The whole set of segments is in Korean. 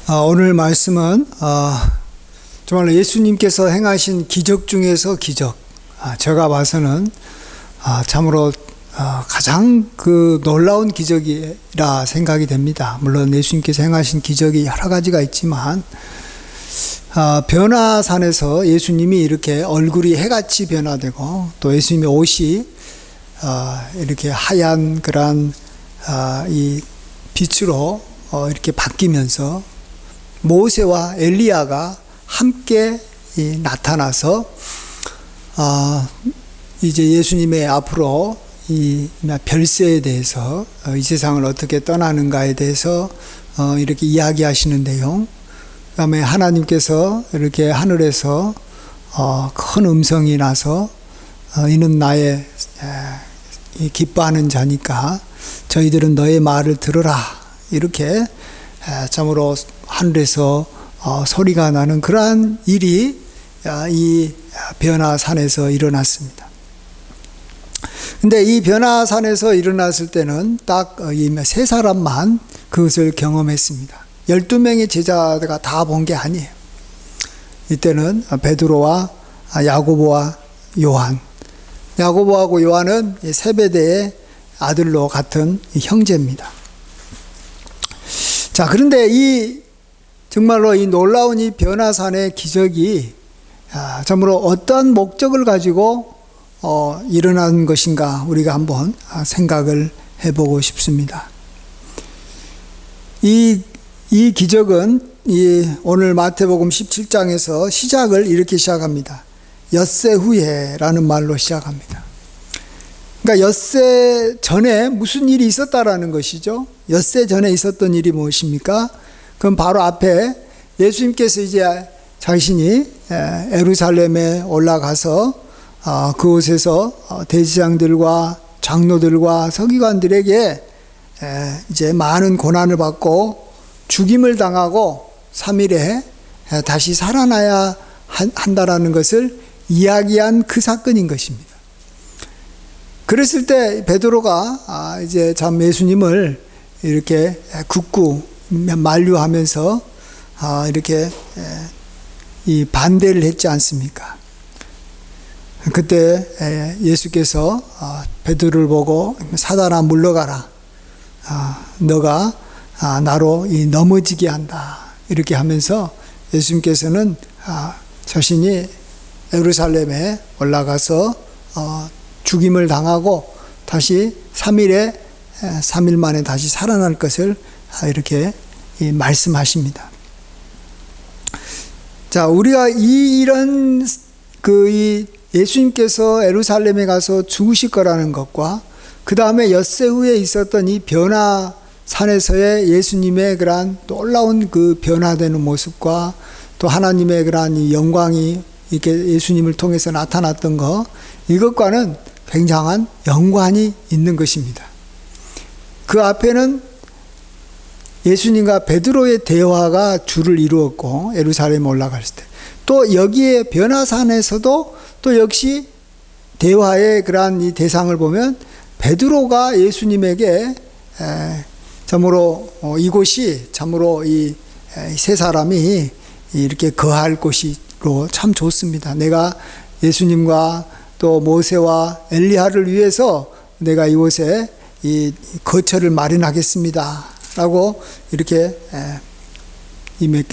오늘 말씀은 정말 예수님께서 행하신 기적 중에서 기적. 제가 봐서는 참으로 가장 그 놀라운 기적이라 생각이 됩니다. 물론 예수님께서 행하신 기적이 여러 가지가 있지만 변화산에서 예수님이 이렇게 얼굴이 해같이 변화되고 또 예수님의 옷이 이렇게 하얀 그런 이 빛으로 이렇게 바뀌면서 모세와 엘리야가 함께 나타나서 이제 예수님의 앞으로 이 별세에 대해서 이 세상을 어떻게 떠나는가에 대해서 이렇게 이야기하시는 내용, 그다음에 하나님께서 이렇게 하늘에서 큰 음성이 나서 이는 나의 기뻐하는 자니까 저희들은 너의 말을 들으라, 이렇게 참으로 하늘에서 소리가 나는 그러한 일이 이 변화산에서 일어났습니다. 근데 이 변화산에서 일어났을 때는 딱 세 사람만 그것을 경험했습니다. 12명의 제자가 다 본 게 아니에요. 이때는 베드로와 야고보와 요한. 야고보하고 요한은 세베대의 아들로 같은 형제입니다. 자, 그런데 정말로 이 놀라운 이 변화산의 기적이 참으로 어떤 목적을 가지고 일어난 것인가 우리가 한번 생각을 해보고 싶습니다. 이 기적은 오늘 마태복음 17장에서 시작을 이렇게 시작합니다. 엿새 후에라는 말로 시작합니다. 그러니까 엿새 전에 무슨 일이 있었다라는 것이죠. 엿새 전에 있었던 일이 무엇입니까? 그럼 바로 앞에 예수님께서 이제 자신이 예루살렘에 올라가서 그곳에서 대제사장들과 장로들과 서기관들에게 이제 많은 고난을 받고 죽임을 당하고 3일에 다시 살아나야 한다라는 것을 이야기한 그 사건인 것입니다. 그랬을 때 베드로가 이제 참 예수님을 이렇게 굳고 만류하면서 이렇게 이 반대를 했지 않습니까? 그때 예수께서 베드로를 보고 사단아 물러가라, 너가 나로 넘어지게 한다, 이렇게 하면서 예수님께서는 자신이 예루살렘에 올라가서 죽임을 당하고 다시 3일 만에 다시 살아날 것을 이렇게 말씀하십니다. 자, 우리가 이런 예수님께서 예루살렘에 가서 죽으실 거라는 것과 그 다음에 엿새 후에 있었던 이 변화산에서의 예수님의 그러한 놀라운 그 변화되는 모습과 또 하나님의 그러한 이 영광이 이렇게 예수님을 통해서 나타났던 것, 이것과는 굉장한 연관이 있는 것입니다. 그 앞에는 예수님과 베드로의 대화가 주를 이루었고 예루살렘에 올라갔을 때, 또 여기에 변화산에서도 또 역시 대화의 그러한 이 대상을 보면 베드로가 예수님에게 참으로 이곳이 참으로 이 세 사람이 이렇게 거할 곳으로 참 좋습니다. 내가 예수님과 또 모세와 엘리야를 위해서 내가 이곳에 이 거처를 마련하겠습니다 라고 이렇게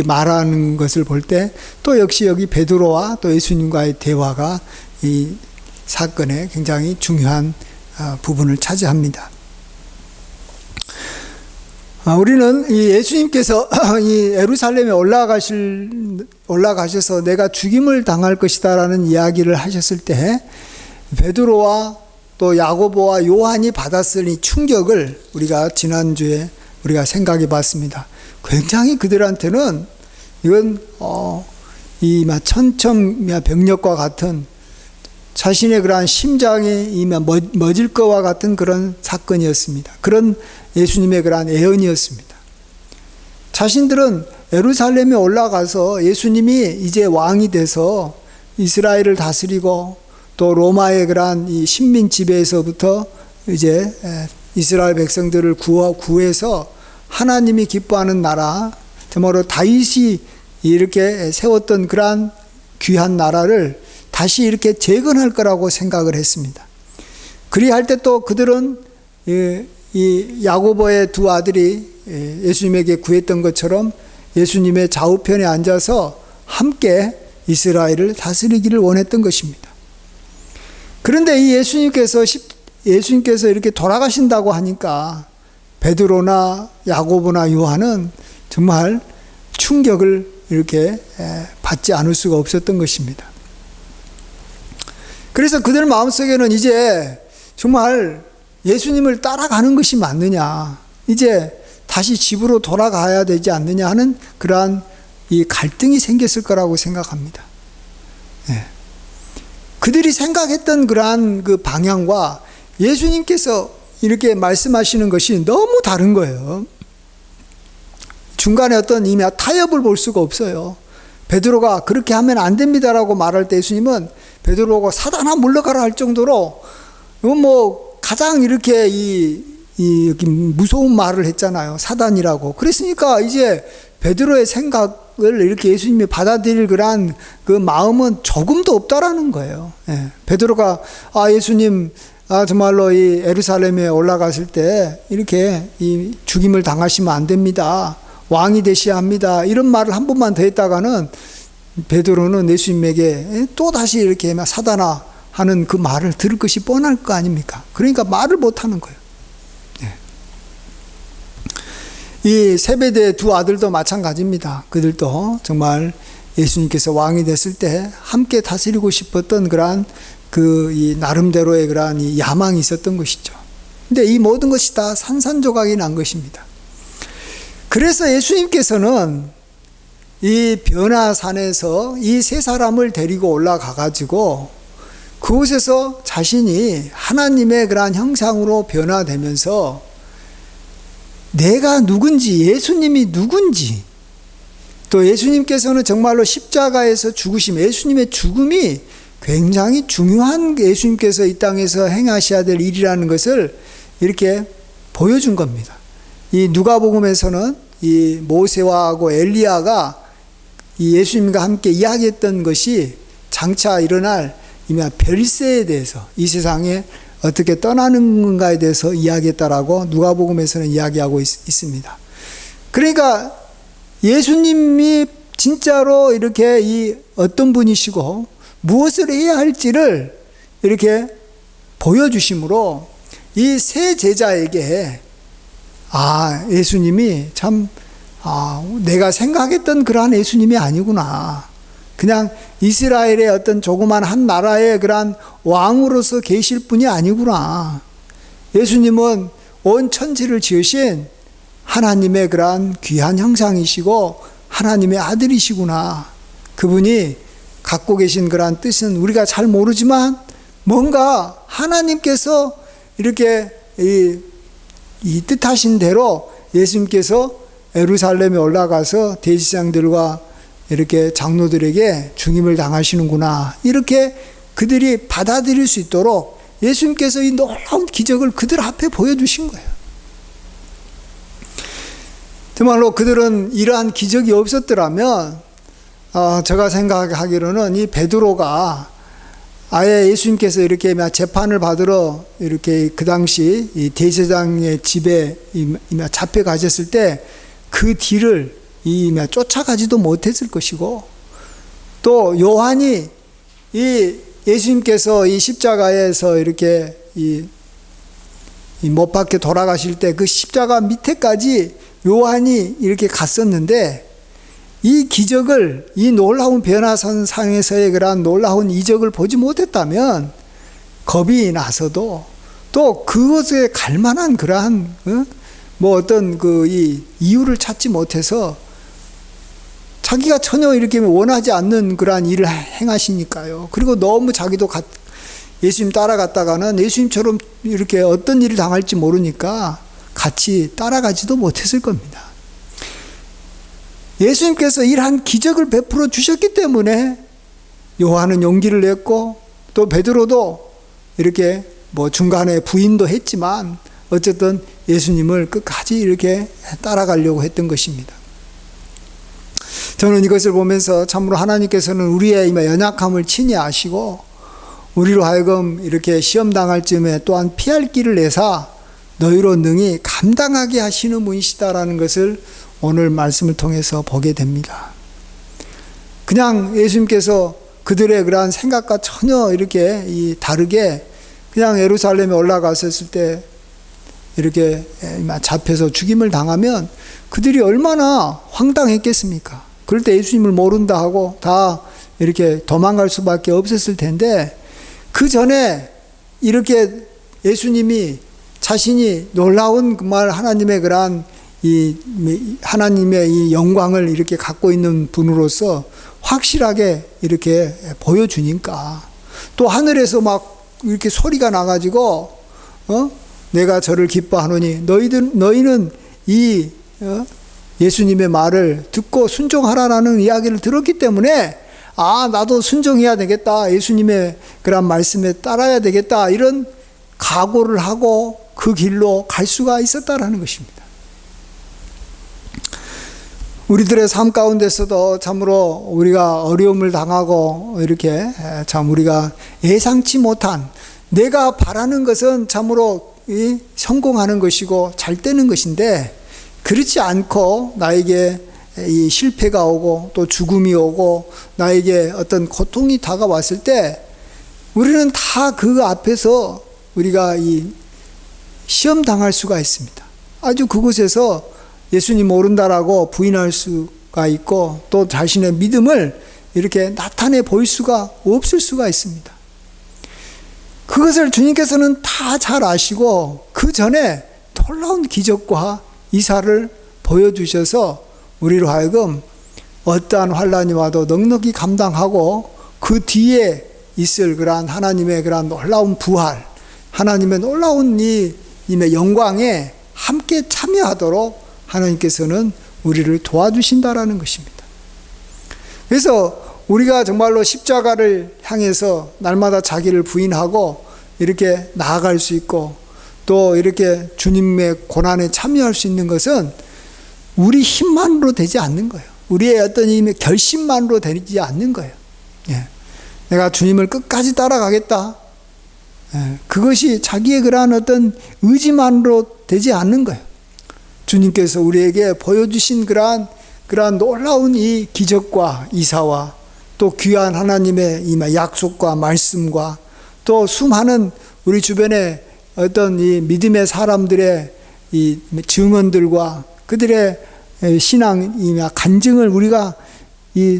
말하는 것을 볼 때 또 역시 여기 베드로와 또 예수님과의 대화가 이 사건에 굉장히 중요한 부분을 차지합니다. 우리는 이 예수님께서 이 예루살렘에 올라가셔서 내가 죽임을 당할 것이다라는 이야기를 하셨을 때 베드로와 또 야고보와 요한이 받았을 이 충격을 우리가 지난주에 우리가 생각해 봤습니다. 굉장히 그들한테는 이건 이 천천병력과 같은 자신의 그러한 심장이 멎을 것과 같은 그런 사건이었습니다. 그런 예수님의 그러한 예언이었습니다. 자신들은 예루살렘에 올라가서 예수님이 이제 왕이 돼서 이스라엘을 다스리고 또 로마의 그러한 이 식민 지배에서부터 이제 이스라엘 백성들을 구해서 하나님이 기뻐하는 나라, 정말로 다윗이 이렇게 세웠던 그러한 귀한 나라를 다시 이렇게 재건할 거라고 생각을 했습니다. 그리할 때 또 그들은 이 야고보의 두 아들이 예수님에게 구했던 것처럼 예수님의 좌우편에 앉아서 함께 이스라엘을 다스리기를 원했던 것입니다. 그런데 이 예수님께서 이렇게 돌아가신다고 하니까 베드로나 야고보나 요한은 정말 충격을 이렇게 받지 않을 수가 없었던 것입니다. 그래서 그들 마음속에는 이제 정말 예수님을 따라가는 것이 맞느냐, 이제 다시 집으로 돌아가야 되지 않느냐 하는 그러한 이 갈등이 생겼을 거라고 생각합니다. 그들이 생각했던 그러한 그 방향과 예수님께서 이렇게 말씀하시는 것이 너무 다른 거예요. 중간에 어떤 이미 타협을 볼 수가 없어요. 베드로가 그렇게 하면 안 됩니다라고 말할 때 예수님은 베드로가 사단아 물러가라 할 정도로 뭐 가장 이렇게 무서운 말을 했잖아요. 사단이라고. 그랬으니까 이제 베드로의 생각을 이렇게 예수님이 받아들일 그런 그 마음은 조금도 없다라는 거예요. 베드로가 예수님 정말로 이 예루살렘에 올라갔을 때 이렇게 이 죽임을 당하시면 안 됩니다. 왕이 되셔야 합니다. 이런 말을 한 번만 더 했다가는 베드로는 예수님에게 또 다시 이렇게 사단아 하는 그 말을 들을 것이 뻔할 거 아닙니까? 그러니까 말을 못 하는 거예요. 이 세베대의 두 아들도 마찬가지입니다. 그들도 정말 예수님께서 왕이 됐을 때 함께 다스리고 싶었던 그러한 이 나름대로의 그러한 이 야망이 있었던 것이죠. 근데 이 모든 것이 다 산산조각이 난 것입니다. 그래서 예수님께서는 이 변화산에서 이 세 사람을 데리고 올라가 가지고 그곳에서 자신이 하나님의 그러한 형상으로 변화되면서 내가 누군지, 예수님이 누군지, 또 예수님께서는 정말로 십자가에서 죽으심, 예수님의 죽음이 굉장히 중요한 예수님께서 이 땅에서 행하셔야 될 일이라는 것을 이렇게 보여준 겁니다. 이 누가복음에서는 이 모세와하고 엘리야가 이 예수님과 함께 이야기했던 것이 장차 일어날 별세에 대해서, 이 세상에 어떻게 떠나는 건가에 대해서 이야기했다라고 누가복음에서는 이야기하고 있습니다. 그러니까 예수님이 진짜로 이렇게 이 어떤 분이시고 무엇을 해야 할지를 이렇게 보여주심으로 이 세 제자에게 예수님이 참 내가 생각했던 그러한 예수님이 아니구나. 그냥 이스라엘의 어떤 조그만 한 나라의 그러한 왕으로서 계실 분이 아니구나. 예수님은 온 천지를 지으신 하나님의 그러한 귀한 형상이시고 하나님의 아들이시구나. 그분이 갖고 계신 그러한 뜻은 우리가 잘 모르지만 뭔가 하나님께서 이렇게 이 뜻하신 대로 예수님께서 예루살렘에 올라가서 대제사장들과 이렇게 장로들에게 죽임을 당하시는구나, 이렇게 그들이 받아들일 수 있도록 예수님께서 이 놀라운 기적을 그들 앞에 보여주신 거예요. 정말로 그들은 이러한 기적이 없었더라면 제가 생각하기로는 이 베드로가 아예 예수님께서 이렇게 재판을 받으러 이렇게 그 당시 이 대제사장의 집에 잡혀가셨을 때 그 뒤를 쫓아가지도 못했을 것이고, 또 요한이 이 예수님께서 이 십자가에서 이렇게 못 박혀 돌아가실 때 그 십자가 밑에까지 요한이 이렇게 갔었는데, 이 기적을, 이 놀라운 변화산 상에서의 그러한 놀라운 이적을 보지 못했다면 겁이 나서도 또 그것에 갈 만한 그러한 어떤 이 이유를 찾지 못해서 자기가 전혀 이렇게 원하지 않는 그러한 일을 행하시니까요. 그리고 너무 자기도 예수님 따라갔다가는 예수님처럼 이렇게 어떤 일을 당할지 모르니까 같이 따라가지도 못했을 겁니다. 예수님께서 이러한 기적을 베풀어 주셨기 때문에 요한은 용기를 냈고, 또 베드로도 이렇게 중간에 부인도 했지만 어쨌든 예수님을 끝까지 이렇게 따라가려고 했던 것입니다. 저는 이것을 보면서 참으로 하나님께서는 우리의 연약함을 친히 아시고 우리로 하여금 이렇게 시험 당할 쯤에 또한 피할 길을 내사 너희로 능히 감당하게 하시는 분이시다라는 것을 오늘 말씀을 통해서 보게 됩니다. 그냥 예수님께서 그들의 그러한 생각과 전혀 이렇게 다르게 그냥 예루살렘에 올라갔었을 때 이렇게 잡혀서 죽임을 당하면 그들이 얼마나 황당했겠습니까? 그럴 때 예수님을 모른다 하고 다 이렇게 도망갈 수밖에 없었을 텐데, 그 전에 이렇게 예수님이 자신이 놀라운 말 하나님의 그러한 하나님의 이 영광을 이렇게 갖고 있는 분으로서 확실하게 이렇게 보여주니까, 또 하늘에서 막 이렇게 소리가 나가지고 내가 저를 기뻐하노니 너희는 이 예수님의 말을 듣고 순종하라라는 이야기를 들었기 때문에 나도 순종해야 되겠다, 예수님의 그런 말씀에 따라야 되겠다, 이런 각오를 하고 그 길로 갈 수가 있었다라는 것입니다. 우리들의 삶 가운데서도 참으로 우리가 어려움을 당하고 이렇게 참 우리가 예상치 못한, 내가 바라는 것은 참으로 성공하는 것이고 잘 되는 것인데, 그렇지 않고 나에게 이 실패가 오고 또 죽음이 오고 나에게 어떤 고통이 다가왔을 때 우리는 다 그 앞에서 우리가 시험 당할 수가 있습니다. 아주 그곳에서 예수님 모른다라고 부인할 수가 있고 또 자신의 믿음을 이렇게 나타내 보일 수가 없을 수가 있습니다. 그것을 주님께서는 다 잘 아시고 그 전에 놀라운 기적과 이사를 보여주셔서 우리로 하여금 어떠한 환난이 와도 넉넉히 감당하고 그 뒤에 있을 그러한 하나님의 그러한 놀라운 부활, 하나님의 놀라운 님의 영광에 함께 참여하도록 하나님께서는 우리를 도와주신다라는 것입니다. 그래서 우리가 정말로 십자가를 향해서 날마다 자기를 부인하고 이렇게 나아갈 수 있고 또 이렇게 주님의 고난에 참여할 수 있는 것은 우리 힘만으로 되지 않는 거예요. 우리의 어떤 결심만으로 되지 않는 거예요. 내가 주님을 끝까지 따라가겠다. 그것이 자기의 그러한 어떤 의지만으로 되지 않는 거예요. 주님께서 우리에게 보여주신 그러한 놀라운 이 기적과 이사와 또 귀한 하나님의 이 약속과 말씀과 또 수많은 우리 주변에 어떤 이 믿음의 사람들의 이 증언들과 그들의 신앙이나 간증을 우리가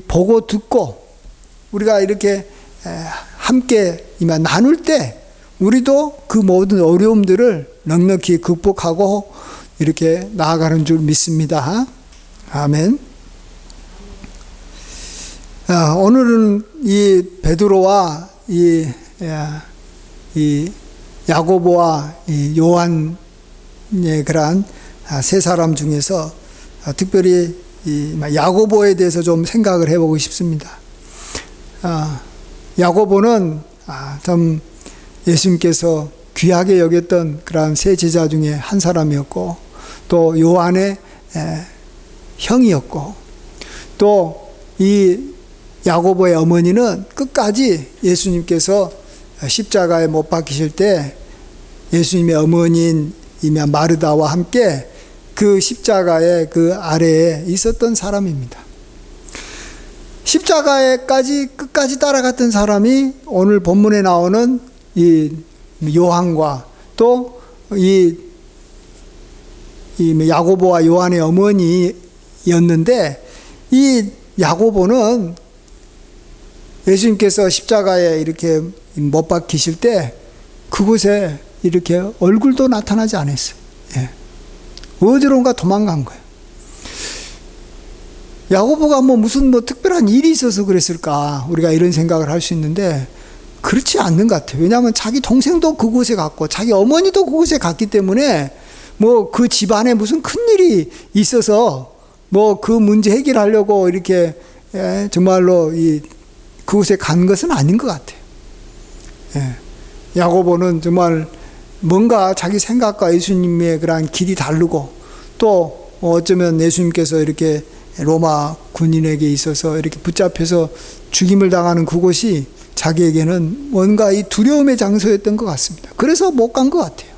보고 듣고 우리가 이렇게 함께 나눌 때 우리도 그 모든 어려움들을 넉넉히 극복하고 이렇게 나아가는 줄 믿습니다. 아멘. 오늘은 이 베드로와 이 야고보와 이 요한의 그러한 세 사람 중에서 특별히 이 야고보에 대해서 좀 생각을 해보고 싶습니다. 야고보는 좀 예수님께서 귀하게 여겼던 그러한 세 제자 중에 한 사람이었고 또 요한의 형이었고 또 이 야고보의 어머니는 끝까지 예수님께서 십자가에 못 박히실 때 예수님의 어머니인 마르다와 함께 그 십자가의 그 아래에 있었던 사람입니다. 십자가에까지 끝까지 따라갔던 사람이 오늘 본문에 나오는 이 요한과 또 이 야고보와 요한의 어머니였는데, 이 야고보는 예수님께서 십자가에 이렇게 못 박히실 때 그곳에 이렇게 얼굴도 나타나지 않았어요. 어디론가 도망간 거예요. 야고보가 무슨 특별한 일이 있어서 그랬을까, 우리가 이런 생각을 할 수 있는데 그렇지 않는 것 같아요. 왜냐하면 자기 동생도 그곳에 갔고 자기 어머니도 그곳에 갔기 때문에 그 집안에 무슨 큰일이 있어서 그 문제 해결하려고 이렇게 정말로 그곳에 간 것은 아닌 것 같아요. 야고보는 정말 뭔가 자기 생각과 예수님의 그런 길이 다르고 또 어쩌면 예수님께서 이렇게 로마 군인에게 있어서 이렇게 붙잡혀서 죽임을 당하는 그곳이 자기에게는 뭔가 이 두려움의 장소였던 것 같습니다. 그래서 못 간 것 같아요.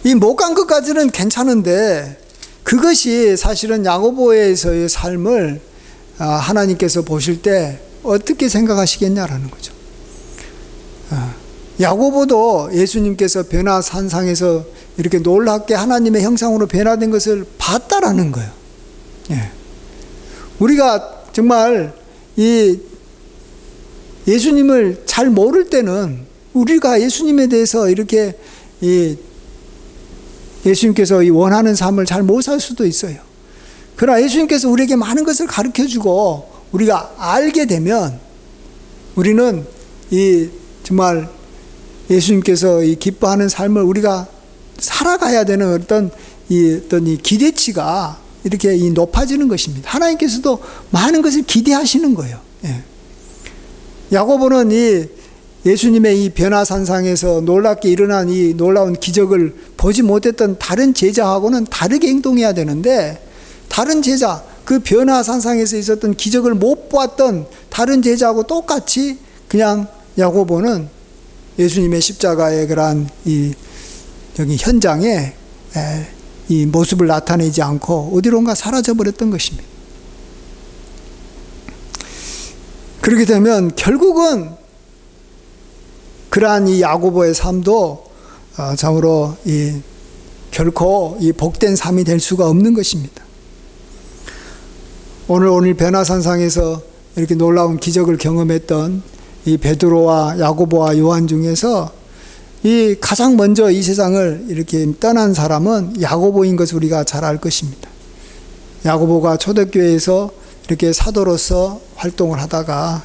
이 못 간 것까지는 괜찮은데 그것이 사실은 야고보에서의 삶을 하나님께서 보실 때 어떻게 생각하시겠냐라는 거죠. 야고보도 예수님께서 변화산상에서 이렇게 놀랍게 하나님의 형상으로 변화된 것을 봤다라는 거예요. 예. 우리가 정말 이 예수님을 잘 모를 때는 우리가 예수님에 대해서 이렇게 예수님께서 이 원하는 삶을 잘 못 살 수도 있어요. 그러나 예수님께서 우리에게 많은 것을 가르쳐 주고 우리가 알게 되면 우리는 정말 예수님께서 기뻐하는 삶을 우리가 살아가야 되는 어떤 이 기대치가 이렇게 높아지는 것입니다. 하나님께서도 많은 것을 기대하시는 거예요. 예. 야고보는 예수님의 이 변화산상에서 놀랍게 일어난 이 놀라운 기적을 보지 못했던 다른 제자하고는 다르게 행동해야 되는데, 다른 제자, 그 변화산상에서 있었던 기적을 못 보았던 다른 제자하고 똑같이 그냥 야고보는 예수님의 십자가의 그러한 여기 현장에 이 모습을 나타내지 않고 어디론가 사라져 버렸던 것입니다. 그렇게 되면 결국은 그러한 이 야고보의 삶도 참으로 결코 복된 삶이 될 수가 없는 것입니다. 오늘 변화산상에서 이렇게 놀라운 기적을 경험했던 이 베드로와 야고보와 요한 중에서 가장 먼저 이 세상을 이렇게 떠난 사람은 야고보인 것을 우리가 잘 알 것입니다. 야고보가 초대교회에서 이렇게 사도로서 활동을 하다가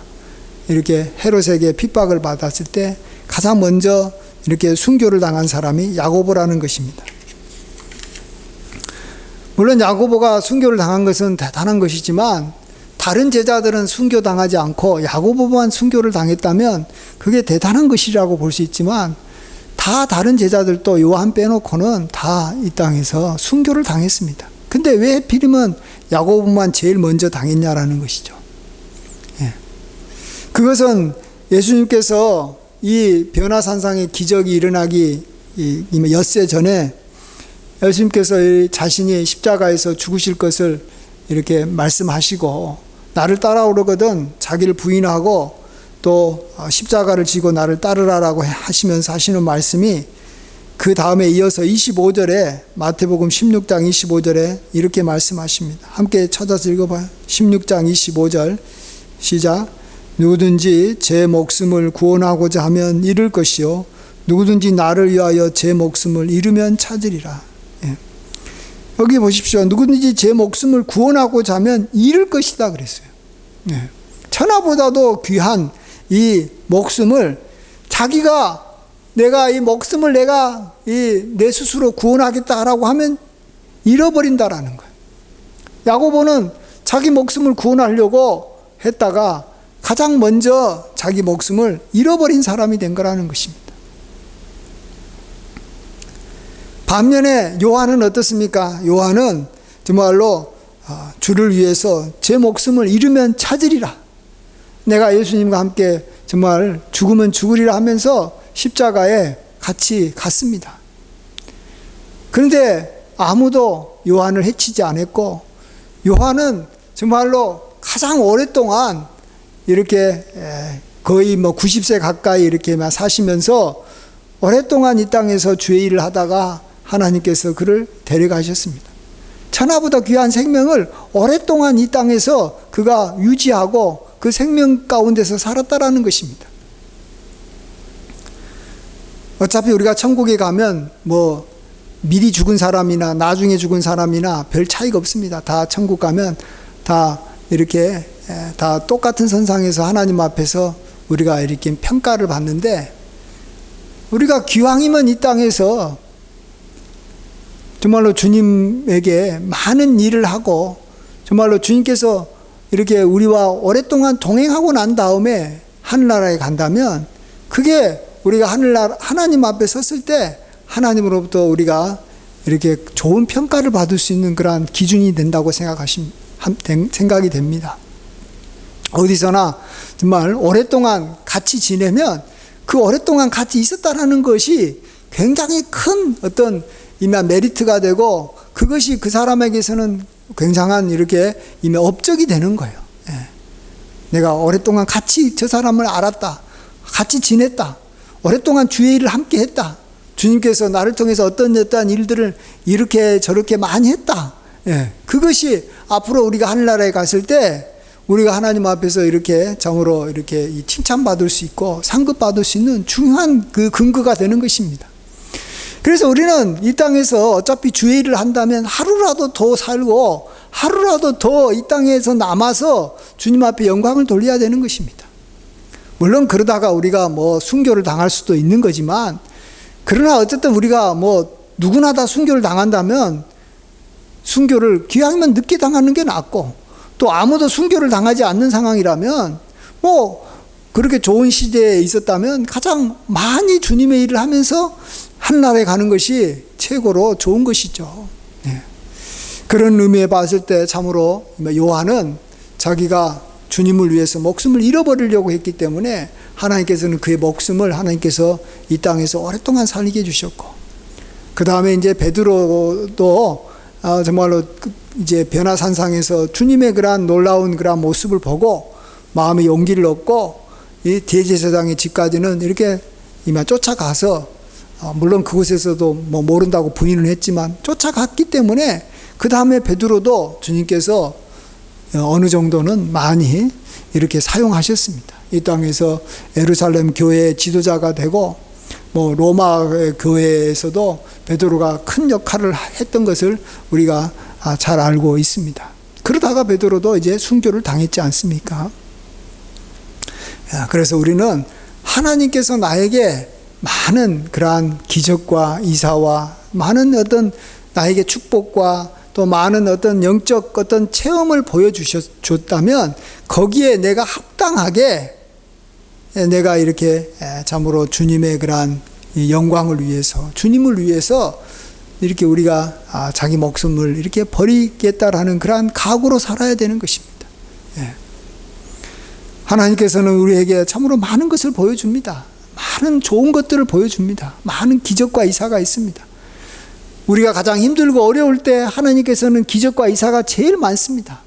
이렇게 헤롯에게 핍박을 받았을 때 가장 먼저 이렇게 순교를 당한 사람이 야고보라는 것입니다. 물론 야고보가 순교를 당한 것은 대단한 것이지만 다른 제자들은 순교당하지 않고 야고보만 순교를 당했다면 그게 대단한 것이라고 볼 수 있지만, 다 다른 제자들도 요한 빼놓고는 다 이 땅에서 순교를 당했습니다. 근데 왜 하필이면 야고보만 제일 먼저 당했냐라는 것이죠. 예. 그것은 예수님께서 이 변화산상의 기적이 일어나기 엿새 전에 예수님께서 자신이 십자가에서 죽으실 것을 이렇게 말씀하시고, 나를 따라오려거든 자기를 부인하고 또 십자가를 지고 나를 따르라라고 하시면서 하시는 말씀이 그 다음에 이어서 25절에 마태복음 16장 25절에 이렇게 말씀하십니다. 함께 찾아서 읽어봐요. 16장 25절 시작. 누구든지 제 목숨을 구원하고자 하면 잃을 것이요 누구든지 나를 위하여 제 목숨을 잃으면 찾으리라. 예. 여기 보십시오. 누구든지 제 목숨을 구원하고자 하면 잃을 것이다 그랬어요. 예. 천하보다도 귀한 이 목숨을 내가 이 목숨을 내가 내 스스로 구원하겠다라고 하면 잃어버린다라는 거예요. 야고보는 자기 목숨을 구원하려고 했다가 가장 먼저 자기 목숨을 잃어버린 사람이 된 거라는 것입니다. 반면에 요한은 어떻습니까? 요한은 정말로 주를 위해서 제 목숨을 잃으면 찾으리라. 내가 예수님과 함께 정말 죽으면 죽으리라 하면서 십자가에 같이 갔습니다. 그런데 아무도 요한을 해치지 않았고, 요한은 정말로 가장 오랫동안 이렇게 거의 90세 가까이 이렇게 사시면서 오랫동안 이 땅에서 주의 일을 하다가 하나님께서 그를 데려가셨습니다. 천하보다 귀한 생명을 오랫동안 이 땅에서 그가 유지하고 그 생명 가운데서 살았다라는 것입니다. 어차피 우리가 천국에 가면 미리 죽은 사람이나 나중에 죽은 사람이나 별 차이가 없습니다. 다 천국 가면 다 이렇게 다 똑같은 선상에서 하나님 앞에서 우리가 이렇게 평가를 받는데, 우리가 기왕이면 이 땅에서 정말로 주님에게 많은 일을 하고 정말로 주님께서 이렇게 우리와 오랫동안 동행하고 난 다음에 하늘나라에 간다면, 그게 우리가 하나님 앞에 섰을 때 하나님으로부터 우리가 이렇게 좋은 평가를 받을 수 있는 그러한 기준이 된다고 생각이 됩니다. 어디서나 정말 오랫동안 같이 지내면 그 오랫동안 같이 있었다라는 것이 굉장히 큰 어떤 메리트가 되고, 그것이 그 사람에게서는 굉장한 이렇게 업적이 되는 거예요. 예. 내가 오랫동안 같이 저 사람을 알았다, 같이 지냈다, 오랫동안 주의 일을 함께 했다, 주님께서 나를 통해서 어떠한 일들을 이렇게 저렇게 많이 했다. 예. 그것이 앞으로 우리가 하늘나라에 갔을 때 우리가 하나님 앞에서 이렇게 정으로 이렇게 칭찬받을 수 있고 상급받을 수 있는 중요한 그 근거가 되는 것입니다. 그래서 우리는 이 땅에서 어차피 주의 일을 한다면 하루라도 더 살고 하루라도 더 이 땅에서 남아서 주님 앞에 영광을 돌려야 되는 것입니다. 물론 그러다가 우리가 순교를 당할 수도 있는 거지만, 그러나 어쨌든 우리가 누구나 다 순교를 당한다면 순교를 기왕이면 늦게 당하는 게 낫고, 또 아무도 순교를 당하지 않는 상황이라면 그렇게 좋은 시대에 있었다면 가장 많이 주님의 일을 하면서 하늘나라에 가는 것이 최고로 좋은 것이죠. 네. 그런 의미에 봤을 때 참으로 요한은 자기가 주님을 위해서 목숨을 잃어버리려고 했기 때문에 하나님께서는 그의 목숨을 하나님께서 이 땅에서 오랫동안 살게 해주셨고, 그 다음에 이제 베드로도 정말로 이제 변화산상에서 주님의 그러한 놀라운 그러한 모습을 보고 마음의 용기를 얻고 이 대제사장의 집까지는 이렇게 쫓아가서, 물론 그곳에서도 모른다고 부인을 했지만 쫓아갔기 때문에 그 다음에 베드로도 주님께서 어느 정도는 많이 이렇게 사용하셨습니다. 이 땅에서 예루살렘 교회의 지도자가 되고 로마 교회에서도 베드로가 큰 역할을 했던 것을 우리가 잘 알고 있습니다. 그러다가 베드로도 이제 순교를 당했지 않습니까? 그래서 우리는 하나님께서 나에게 많은 그러한 기적과 이사와 많은 어떤 나에게 축복과 또 많은 어떤 영적 어떤 체험을 보여주셨다면 거기에 내가 합당하게 내가 이렇게 참으로 주님의 그러한 영광을 위해서, 주님을 위해서 이렇게 우리가 자기 목숨을 이렇게 버리겠다라는 그러한 각오로 살아야 되는 것입니다. 하나님께서는 우리에게 참으로 많은 것을 보여줍니다. 많은 좋은 것들을 보여줍니다. 많은 기적과 이사가 있습니다. 우리가 가장 힘들고 어려울 때 하나님께서는 기적과 이사가 제일 많습니다.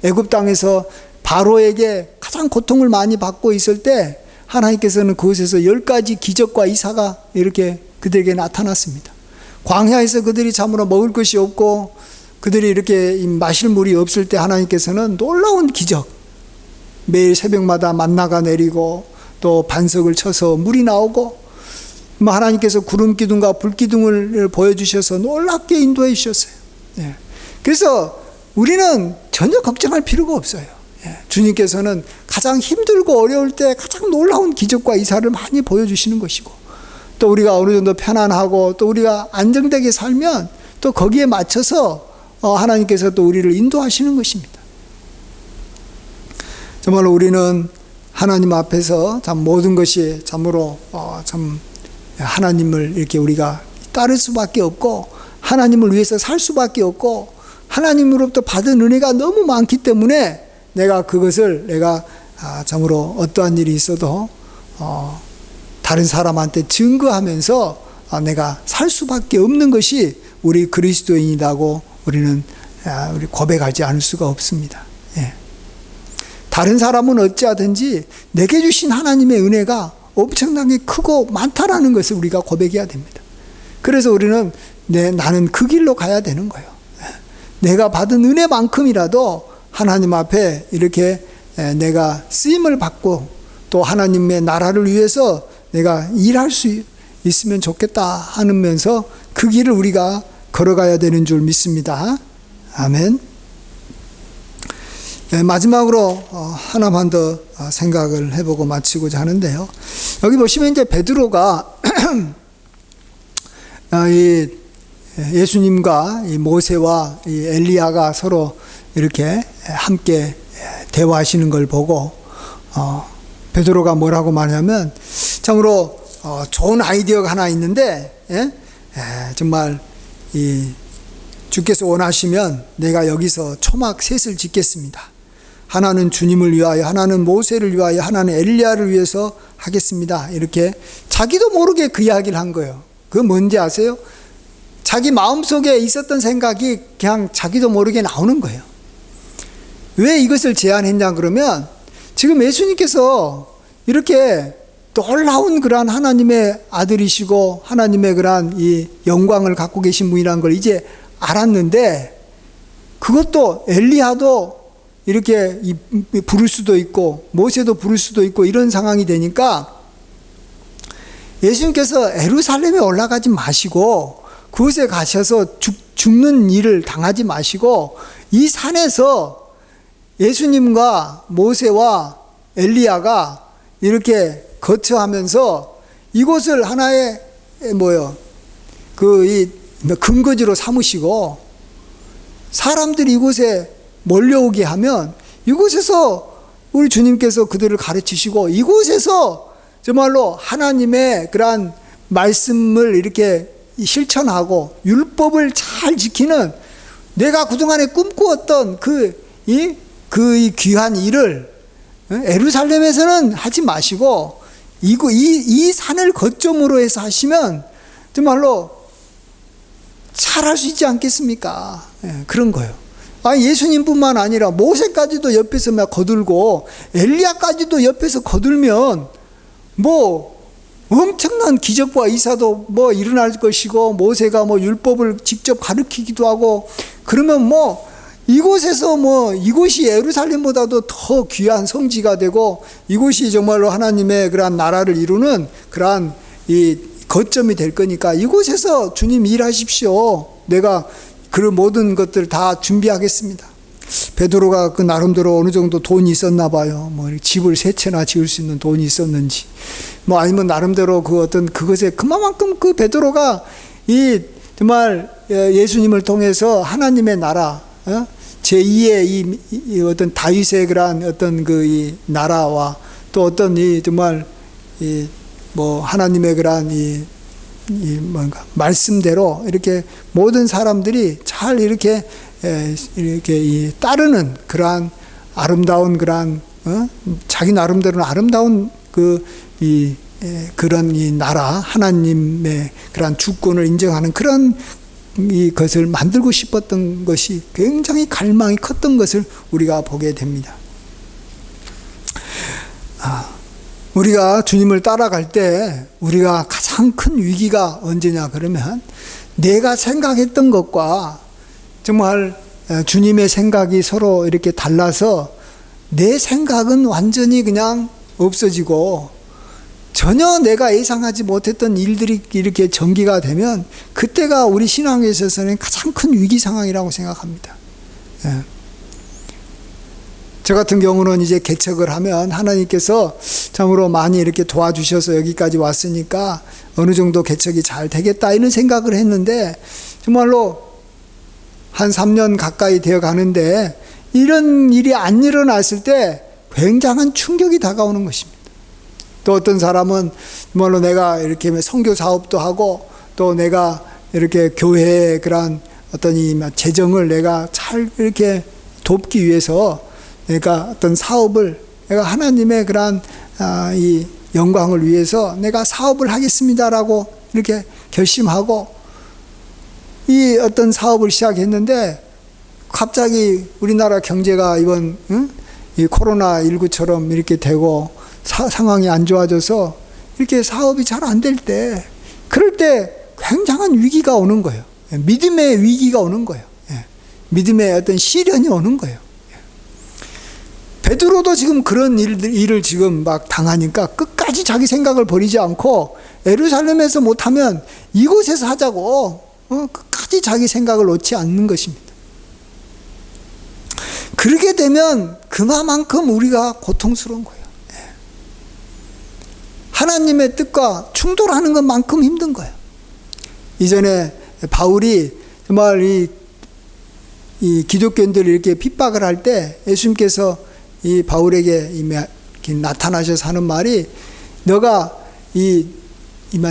애굽 땅에서 바로에게 가장 고통을 많이 받고 있을 때 하나님께서는 그곳에서 10가지 기적과 이사가 이렇게 그들에게 나타났습니다. 광야에서 그들이 참으로 먹을 것이 없고 그들이 이렇게 마실 물이 없을 때 하나님께서는 놀라운 기적, 매일 새벽마다 만나가 내리고 또 반석을 쳐서 물이 나오고 하나님께서 구름 기둥과 불 기둥을 보여주셔서 놀랍게 인도해 주셨어요. 그래서 우리는 전혀 걱정할 필요가 없어요. 주님께서는 가장 힘들고 어려울 때 가장 놀라운 기적과 이사를 많이 보여주시는 것이고, 또 우리가 어느 정도 편안하고 또 우리가 안정되게 살면 또 거기에 맞춰서 하나님께서 또 우리를 인도하시는 것입니다. 정말로 우리는 하나님 앞에서 참 모든 것이 참으로 참 하나님을 이렇게 우리가 따를 수밖에 없고 하나님을 위해서 살 수밖에 없고 하나님으로부터 받은 은혜가 너무 많기 때문에 내가 그것을 내가 참으로 어떠한 일이 있어도 다른 사람한테 증거하면서 내가 살 수밖에 없는 것이 우리 그리스도인이라고 우리는 우리 고백하지 않을 수가 없습니다. 다른 사람은 어찌하든지 내게 주신 하나님의 은혜가 엄청나게 크고 많다라는 것을 우리가 고백해야 됩니다. 그래서 우리는 나는 그 길로 가야 되는 거예요. 내가 받은 은혜만큼이라도 하나님 앞에 이렇게 내가 쓰임을 받고 또 하나님의 나라를 위해서 내가 일할 수 있으면 좋겠다 하면서 그 길을 우리가 걸어가야 되는 줄 믿습니다. 아멘. 마지막으로 하나만 더 생각을 해보고 마치고자 하는데요. 여기 보시면 이제 베드로가 이 예수님과 이 모세와 이 엘리야가 서로 이렇게 함께 대화하시는 걸 보고 베드로가 뭐라고 말하냐면 참으로 좋은 아이디어가 하나 있는데 정말 주께서 원하시면 내가 여기서 초막 셋을 짓겠습니다. 하나는 주님을 위하여, 하나는 모세를 위하여, 하나는 엘리야를 위해서 하겠습니다. 이렇게 자기도 모르게 그 이야기를 한 거예요. 그거 뭔지 아세요? 자기 마음속에 있었던 생각이 그냥 자기도 모르게 나오는 거예요. 왜 이것을 제안했냐 그러면 지금 예수님께서 이렇게 놀라운 그러한 하나님의 아들이시고 하나님의 그러한 이 영광을 갖고 계신 분이라는 걸 이제 알았는데, 그것도 엘리야도 이렇게 부를 수도 있고 모세도 부를 수도 있고 이런 상황이 되니까 예수님께서 예루살렘에 올라가지 마시고 그곳에 가셔서 죽는 일을 당하지 마시고 이 산에서 예수님과 모세와 엘리야가 이렇게 거처하면서 이곳을 하나의 근거지로 삼으시고 사람들이 이곳에 몰려오게 하면 이곳에서 우리 주님께서 그들을 가르치시고 이곳에서 정말로 하나님의 그러한 말씀을 이렇게 실천하고 율법을 잘 지키는, 내가 그동안에 꿈꾸었던 이 귀한 일을 예루살렘에서는 하지 마시고 이 산을 거점으로 해서 하시면 정말로 잘할 수 있지 않겠습니까? 그런 거예요. 예수님뿐만 아니라 모세까지도 옆에서 막 거들고 엘리야까지도 옆에서 거들면 엄청난 기적과 이사도 일어날 것이고, 모세가 율법을 직접 가르치기도 하고, 그러면 이곳에서 이곳이 예루살렘보다도 더 귀한 성지가 되고 이곳이 정말로 하나님의 그러한 나라를 이루는 그러한 이 거점이 될 거니까 이곳에서 주님 일하십시오. 내가 그 모든 것들을 다 준비하겠습니다. 베드로가 그 나름대로 어느 정도 돈이 있었나 봐요. 집을 3채나 지을 수 있는 돈이 있었는지, 아니면 나름대로 그것에 그만큼 그 베드로가 정말 예수님을 통해서 하나님의 나라, 제2의 이 어떤 다윗의 그러한 어떤 이 나라와 또 어떤 정말 하나님의 그러한 말씀대로 이렇게 모든 사람들이 잘 이렇게 따르는 그러한 아름다운 그러한 자기 나름대로는 아름다운 그런 이 나라, 하나님의 그러한 주권을 인정하는 그런 이것을 만들고 싶었던 것이 굉장히 갈망이 컸던 것을 우리가 보게 됩니다. 우리가 주님을 따라갈 때 우리가 가장 큰 위기가 언제냐 그러면 내가 생각했던 것과 정말 주님의 생각이 서로 이렇게 달라서 내 생각은 완전히 그냥 없어지고 전혀 내가 예상하지 못했던 일들이 이렇게 전개가 되면 그때가 우리 신앙에 있어서는 가장 큰 위기 상황이라고 생각합니다. 저 같은 경우는 이제 개척을 하면 하나님께서 참으로 많이 이렇게 도와주셔서 여기까지 왔으니까 어느 정도 개척이 잘 되겠다 이런 생각을 했는데, 정말로 한 3년 가까이 되어 가는데 이런 일이 안 일어났을 때 굉장한 충격이 다가오는 것입니다. 또 어떤 사람은 정말로 내가 이렇게 선교 사업도 하고 또 내가 이렇게 교회의 그런 어떤 이 재정을 내가 잘 이렇게 돕기 위해서 내가 어떤 사업을 내가 하나님의 그런 이 영광을 위해서 내가 사업을 하겠습니다라고 이렇게 결심하고 이 어떤 사업을 시작했는데 갑자기 우리나라 경제가 이번 이 코로나19처럼 이렇게 되고 상황이 안 좋아져서 이렇게 사업이 잘 안 될 때, 그럴 때 굉장한 위기가 오는 거예요. 믿음의 위기가 오는 거예요. 믿음의 어떤 시련이 오는 거예요. 베드로도 지금 그런 일을 지금 막 당하니까 끝까지 자기 생각을 버리지 않고 예루살렘에서 못하면 이곳에서 하자고 끝까지 자기 생각을 놓지 않는 것입니다. 그렇게 되면 그만큼 우리가 고통스러운 거예요. 하나님의 뜻과 충돌하는 것만큼 힘든 거예요. 이전에 바울이 정말 이 기독교인들을 이렇게 핍박을 할 때 예수님께서 이 바울에게 나타나셔서 하는 말이, 너가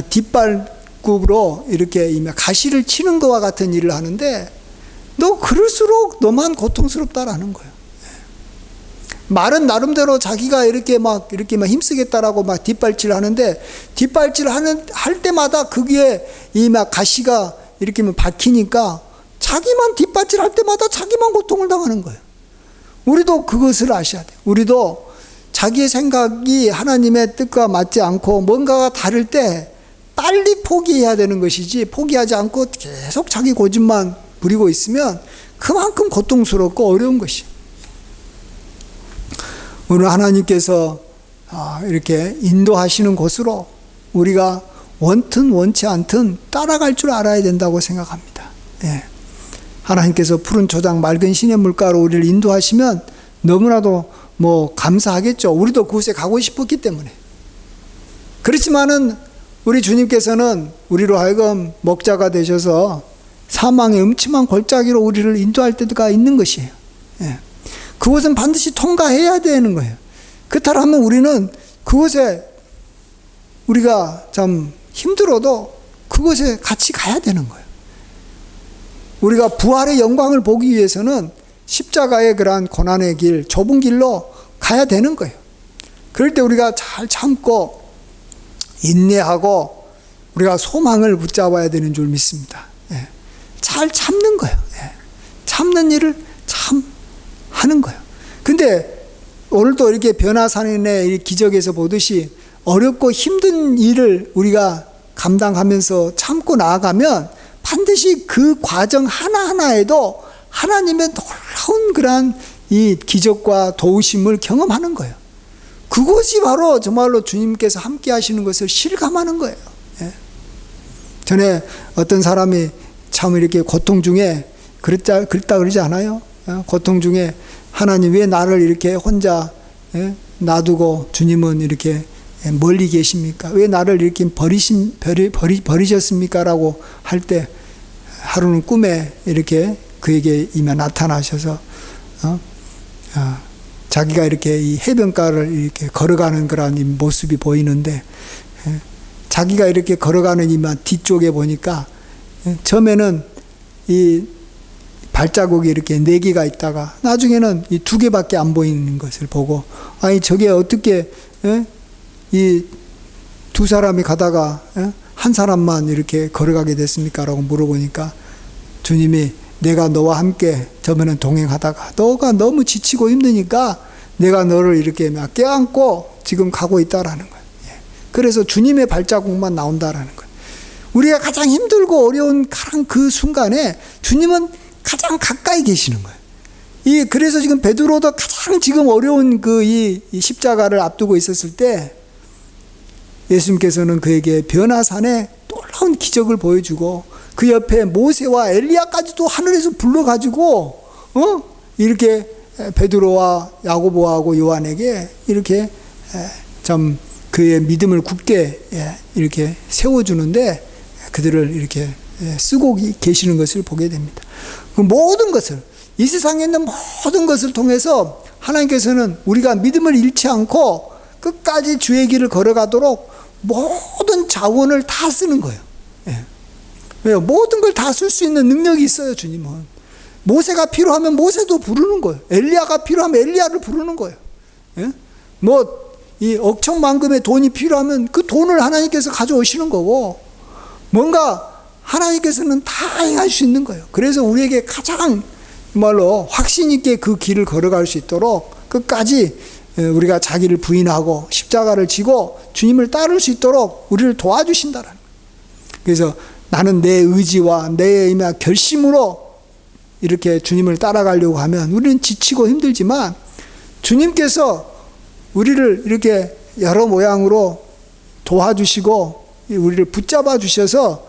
뒷발 죽급으로 이렇게 가시를 치는 것과 같은 일을 하는데 너 그럴수록 너만 고통스럽다라는 거예요. 말은 나름대로 자기가 이렇게 막 힘쓰겠다라고 막 뒷발질 하는데 뒷발질 할 때마다 그게 이 막 가시가 이렇게 박히니까 자기만 뒷발질 할 때마다 자기만 고통을 당하는 거예요. 우리도 그것을 아셔야 돼요. 우리도 자기의 생각이 하나님의 뜻과 맞지 않고 뭔가가 다를 때 빨리 포기해야 되는 것이지, 포기하지 않고 계속 자기 고집만 부리고 있으면 그만큼 고통스럽고 어려운 것이에요. 오늘 하나님께서 이렇게 인도하시는 곳으로 우리가 원튼 원치 않든 따라갈 줄 알아야 된다고 생각합니다. 예. 하나님께서 푸른 초장 맑은 시냇물가로 우리를 인도하시면 너무나도 감사하겠죠. 우리도 그곳에 가고 싶었기 때문에. 그렇지만은 우리 주님께서는 우리로 하여금 목자가 되셔서 사망의 음침한 골짜기로 우리를 인도할 때가 있는 것이에요. 예. 그것은 반드시 통과해야 되는 거예요. 그렇다면 우리는 그곳에 우리가 참 힘들어도 그곳에 같이 가야 되는 거예요. 우리가 부활의 영광을 보기 위해서는 십자가의 그러한 고난의 길, 좁은 길로 가야 되는 거예요. 그럴 때 우리가 잘 참고 인내하고 우리가 소망을 붙잡아야 되는 줄 믿습니다. 예. 잘 참는 거예요. 예. 참는 일을 참 하는 거예요. 근데 오늘도 이렇게 변화산인의 기적에서 보듯이 어렵고 힘든 일을 우리가 감당하면서 참고 나아가면 반드시 그 과정 하나하나에도 하나님의 놀라운 그러한 이 기적과 도우심을 경험하는 거예요. 그것이 바로 정말로 주님께서 함께 하시는 것을 실감하는 거예요. 예. 전에 어떤 사람이 참 이렇게 고통 중에 그랬다 그러지 않아요? 고통 중에 하나님 왜 나를 이렇게 혼자 놔두고 주님은 이렇게 멀리 계십니까? 왜 나를 이렇게 버리셨습니까? 라고 할 때 하루는 꿈에 이렇게 그에게 이미 나타나셔서 자기가 이렇게 이 해변가를 이렇게 걸어가는 그런 모습이 보이는데 자기가 이렇게 걸어가는 이 뒤쪽에 보니까 처음에는 이 발자국이 이렇게 4개가 있다가 나중에는 이 2개밖에 안 보이는 것을 보고 아니 저게 어떻게 이 2사람이 가다가 한 사람만 이렇게 걸어가게 됐습니까? 라고 물어보니까 주님이 내가 너와 함께 저번엔 동행하다가 너가 너무 지치고 힘드니까 내가 너를 이렇게 껴안고 지금 가고 있다라는 거예요. 그래서 주님의 발자국만 나온다라는 거예요. 우리가 가장 힘들고 어려운 그 순간에 주님은 가장 가까이 계시는 거예요. 그래서 지금 베드로도 가장 지금 어려운 이 십자가를 앞두고 있었을 때 예수님께서는 그에게 변화산에 놀라운 기적을 보여주고 그 옆에 모세와 엘리야까지도 하늘에서 불러가지고 이렇게 베드로와 야고보하고 요한에게 이렇게 참 그의 믿음을 굳게 이렇게 세워주는데 그들을 이렇게 쓰고 계시는 것을 보게 됩니다. 그 모든 것을 이 세상에 있는 모든 것을 통해서 하나님께서는 우리가 믿음을 잃지 않고 끝까지 주의 길을 걸어가도록 모든 자원을 다 쓰는 거예요. 왜요? 모든 걸 다 쓸 수 있는 능력이 있어요. 주님은 모세가 필요하면 모세도 부르는 거예요. 엘리야가 필요하면 엘리야를 부르는 거예요. 이 억천만금의 돈이 필요하면 그 돈을 하나님께서 가져오시는 거고 뭔가 하나님께서는 다 행할 수 있는 거예요. 그래서 우리에게 가장 정말로 확신 있게 그 길을 걸어갈 수 있도록 끝까지 우리가 자기를 부인하고 십자가를 지고 주님을 따를 수 있도록 우리를 도와주신다라는 거예요. 그래서 나는 내 의지와 내 결심으로 이렇게 주님을 따라가려고 하면 우리는 지치고 힘들지만 주님께서 우리를 이렇게 여러 모양으로 도와주시고 우리를 붙잡아 주셔서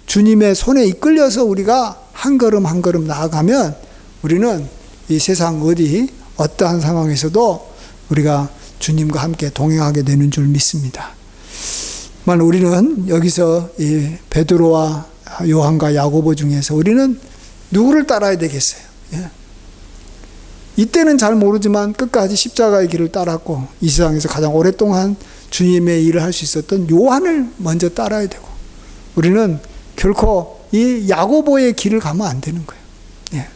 주님의 손에 이끌려서 우리가 한 걸음 한 걸음 나아가면 우리는 이 세상 어떠한 상황에서도 우리가 주님과 함께 동행하게 되는 줄 믿습니다. 우리는 여기서 이 베드로와 요한과 야고보 중에서 우리는 누구를 따라야 되겠어요? 이때는 잘 모르지만 끝까지 십자가의 길을 따랐고 이 세상에서 가장 오랫동안 주님의 일을 할 수 있었던 요한을 먼저 따라야 되고 우리는 결코 이 야고보의 길을 가면 안 되는 거예요. 예.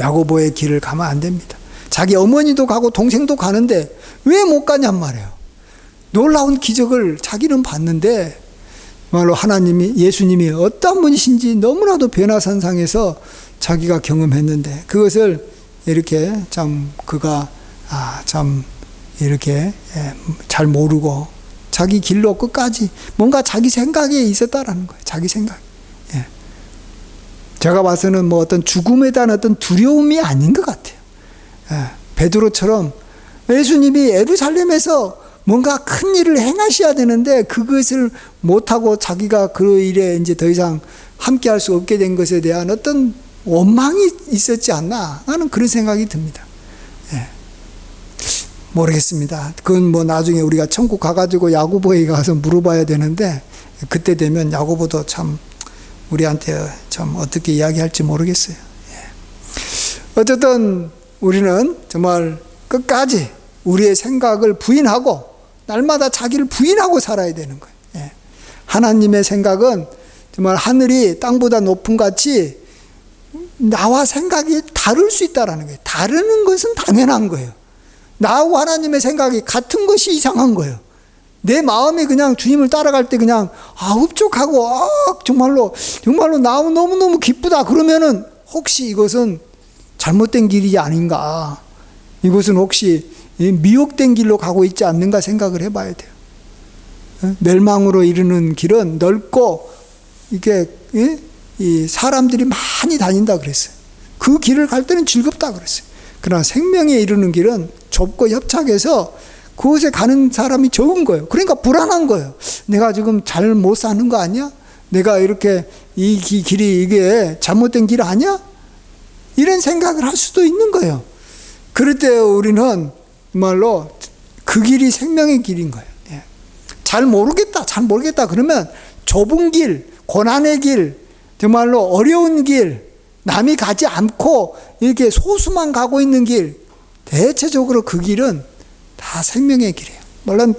야고보의 길을 가면 안 됩니다. 자기 어머니도 가고 동생도 가는데 왜 못 가냔 말이에요. 놀라운 기적을 자기는 봤는데 말로 하나님이, 예수님이 어떤 분이신지 너무나도 변화산상에서 자기가 경험했는데 그것을 이렇게 참 그가 참 이렇게 잘 모르고 자기 길로 끝까지 뭔가 자기 생각에 있었다라는 거예요. 자기 생각. 예. 제가 봐서는 뭐 어떤 죽음에 대한 어떤 두려움이 아닌 것 같아요. 예. 베드로처럼 예수님이 예루살렘에서 뭔가 큰 일을 행하셔야 되는데 그것을 못하고 자기가 그 일에 이제 더 이상 함께 할 수 없게 된 것에 대한 어떤 원망이 있었지 않나 하는 그런 생각이 듭니다. 예. 모르겠습니다. 그건 뭐 나중에 우리가 천국 가가지고 야고보에게 가서 물어봐야 되는데 그때 되면 야고보도 참 우리한테 참 어떻게 이야기할지 모르겠어요. 예. 어쨌든 우리는 정말 끝까지 우리의 생각을 부인하고 날마다 자기를 부인하고 살아야 되는 거예요. 예. 하나님의 생각은 정말 하늘이 땅보다 높은 같이 나와 생각이 다를 수 있다는 거예요. 다르는 것은 당연한 거예요. 나하고 하나님의 생각이 같은 것이 이상한 거예요. 내 마음이 그냥 주님을 따라갈 때 그냥 흡족하고 정말로 나 너무너무 기쁘다 그러면은 혹시 이것은 잘못된 길이 아닌가, 이것은 혹시 미혹된 길로 가고 있지 않는가 생각을 해봐야 돼요. 멸망으로 이르는 길은 넓고 이게 이 사람들이 많이 다닌다 그랬어요. 그 길을 갈 때는 즐겁다 그랬어요. 그러나 생명에 이르는 길은 좁고 협착해서 그곳에 가는 사람이 적은 거예요. 그러니까 불안한 거예요. 내가 지금 잘 못 사는 거 아니야? 내가 이렇게 이 길이 이게 잘못된 길 아니야? 이런 생각을 할 수도 있는 거예요. 그럴 때 우리는 정말로 그 길이 생명의 길인 거예요. 예. 잘 모르겠다 그러면 좁은 길, 고난의 길, 정말로 어려운 길, 남이 가지 않고 이렇게 소수만 가고 있는 길, 대체적으로 그 길은 다 생명의 길이에요. 물론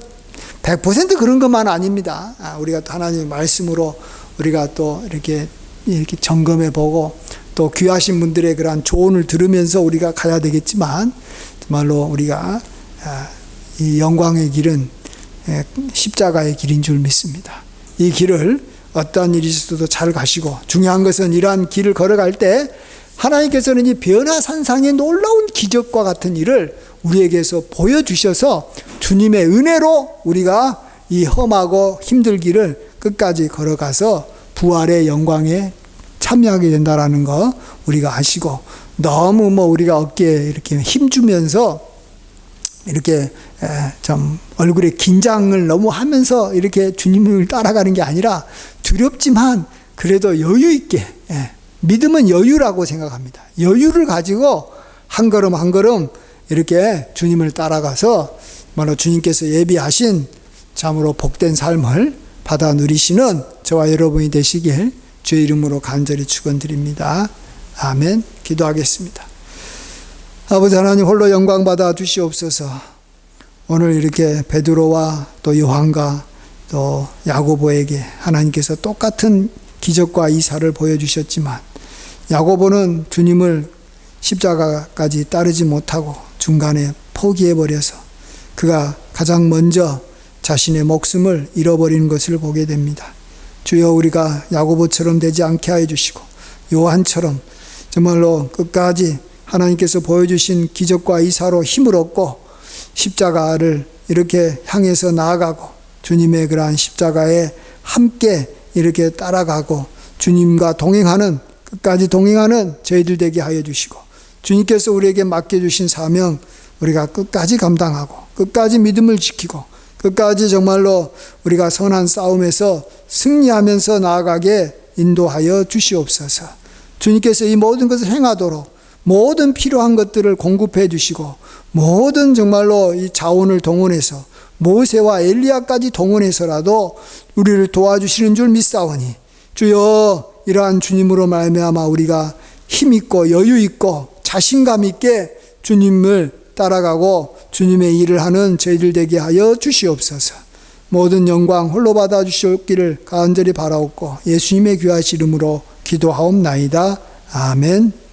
100% 그런 것만 아닙니다. 우리가 또 하나님의 말씀으로 우리가 또 이렇게 점검해 보고 또 귀하신 분들의 그러한 조언을 들으면서 우리가 가야 되겠지만 정말로 우리가 이 영광의 길은 십자가의 길인 줄 믿습니다. 이 길을 어떠한 일이 있어도 잘 가시고, 중요한 것은 이러한 길을 걸어갈 때 하나님께서는 이 변화산상의 놀라운 기적과 같은 일을 우리에게서 보여주셔서 주님의 은혜로 우리가 이 험하고 힘들기를 끝까지 걸어가서 부활의 영광에 참여하게 된다라는 거 우리가 아시고, 너무 우리가 어깨에 이렇게 힘주면서 이렇게 좀 얼굴에 긴장을 너무 하면서 이렇게 주님을 따라가는 게 아니라 두렵지만 그래도 여유 있게, 믿음은 여유라고 생각합니다. 여유를 가지고 한 걸음 한 걸음 이렇게 주님을 따라가서 바로 주님께서 예비하신 참으로 복된 삶을 받아 누리시는 저와 여러분이 되시길 주의 이름으로 간절히 축원드립니다. 아멘. 기도하겠습니다. 아버지 하나님, 홀로 영광 받아 주시옵소서. 오늘 이렇게 베드로와 또 요한과 또 야고보에게 하나님께서 똑같은 기적과 이사를 보여주셨지만, 야고보는 주님을 십자가까지 따르지 못하고 중간에 포기해버려서 그가 가장 먼저 자신의 목숨을 잃어버리는 것을 보게 됩니다. 주여, 우리가 야고보처럼 되지 않게 하여 주시고 요한처럼 정말로 끝까지 하나님께서 보여주신 기적과 이사로 힘을 얻고 십자가를 이렇게 향해서 나아가고 주님의 그러한 십자가에 함께 이렇게 따라가고 주님과 동행하는, 끝까지 동행하는 저희들 되게 하여 주시고, 주님께서 우리에게 맡겨주신 사명 우리가 끝까지 감당하고 끝까지 믿음을 지키고 끝까지 정말로 우리가 선한 싸움에서 승리하면서 나아가게 인도하여 주시옵소서. 주님께서 이 모든 것을 행하도록 모든 필요한 것들을 공급해 주시고 모든 정말로 이 자원을 동원해서 모세와 엘리야까지 동원해서라도 우리를 도와주시는 줄 믿사오니, 주여, 이러한 주님으로 말미암아 우리가 힘있고 여유있고 자신감 있게 주님을 따라가고 주님의 일을 하는 저희들 되게 하여 주시옵소서. 모든 영광 홀로 받아 주시옵기를 간절히 바라옵고 예수님의 귀하신 이름으로 기도하옵나이다. 아멘.